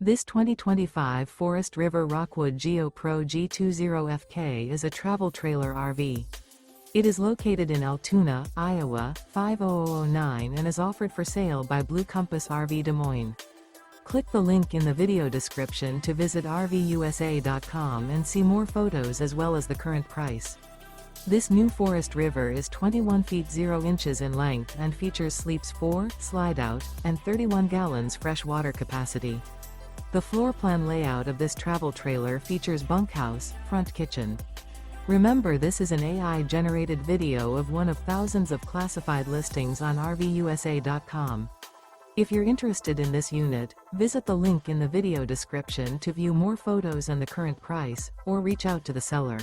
This 2025 Forest River Rockwood Geo Pro G20FK is a travel trailer RV. It is located in Altoona, Iowa, 50009 and is offered for sale by Blue Compass RV Des Moines. Click the link in the video description to visit RVUSA.com and see more photos as well as the current price. This new Forest River is 21 feet 0 inches in length and features sleeps 4, Slideout, and 31 gallons fresh water capacity. The floor plan layout of this travel trailer features bunkhouse, front kitchen. Remember, this is an AI-generated video of one of thousands of classified listings on RVUSA.com. If you're interested in this unit, visit the link in the video description to view more photos and the current price, or reach out to the seller.